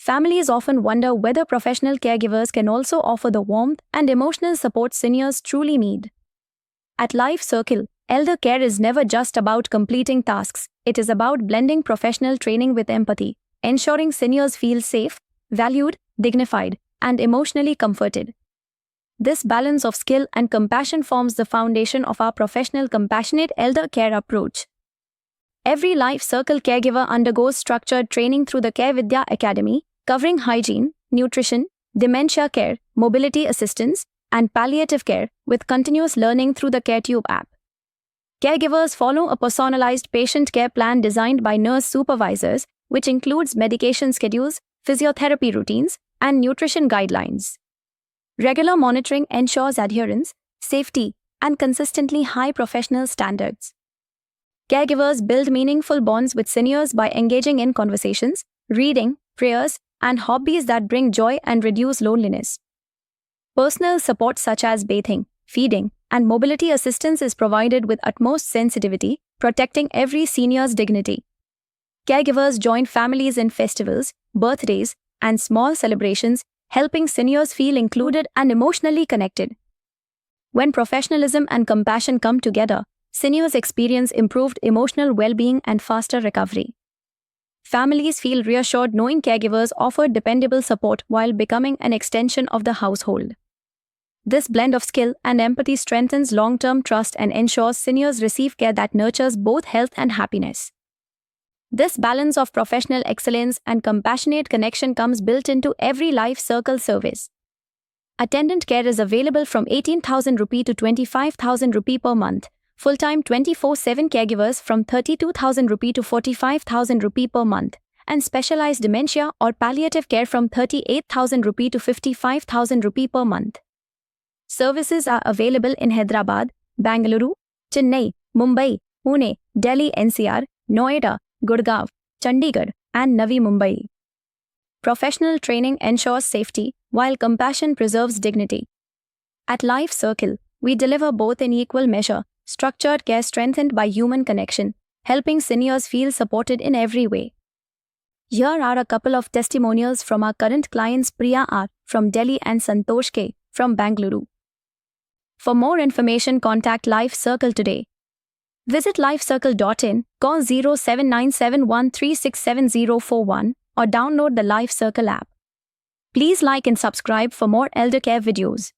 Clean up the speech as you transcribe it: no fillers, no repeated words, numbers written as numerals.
families often wonder whether professional caregivers can also offer the warmth and emotional support seniors truly need. At Life Circle, elder care is never just about completing tasks, it is about blending professional training with empathy, ensuring seniors feel safe, valued, dignified, and emotionally comforted. This balance of skill and compassion forms the foundation of our professional compassionate elder care approach. Every Life Circle caregiver undergoes structured training through the Care Vidya Academy, covering hygiene, nutrition, dementia care, mobility assistance, and palliative care, with continuous learning through the CareTube app. Caregivers follow a personalized patient care plan designed by nurse supervisors, which includes medication schedules, physiotherapy routines, and nutrition guidelines. Regular monitoring ensures adherence, safety, and consistently high professional standards. Caregivers build meaningful bonds with seniors by engaging in conversations, reading, prayers, and hobbies that bring joy and reduce loneliness. Personal support such as bathing, feeding, and mobility assistance is provided with utmost sensitivity, protecting every senior's dignity. Caregivers join families in festivals, birthdays, and small celebrations, helping seniors feel included and emotionally connected. When professionalism and compassion come together, seniors experience improved emotional well-being and faster recovery. Families feel reassured knowing caregivers offer dependable support while becoming an extension of the household. This blend of skill and empathy strengthens long-term trust and ensures seniors receive care that nurtures both health and happiness. This balance of professional excellence and compassionate connection comes built into every Life Circle service. Attendant care is available from 18,000 rupee to 25,000 rupee per month, full-time 24/7 caregivers from 32,000 rupee to 45,000 rupee per month, and specialized dementia or palliative care from 38,000 rupee to 55,000 rupee per month. Services are available in Hyderabad, Bangalore, Chennai, Mumbai, Pune, Delhi NCR, Noida, Gurgaon, Chandigarh, and Navi Mumbai. Professional training ensures safety, while compassion preserves dignity. At Life Circle, we deliver both in equal measure, structured care strengthened by human connection, helping seniors feel supported in every way. Here are a couple of testimonials from our current clients Priya R. from Delhi and Santosh K. from Bangalore. For more information, contact Life Circle today. Visit lifecircle.in, call 079713674041, or download the Life Circle app. Please like and subscribe for more elder care videos.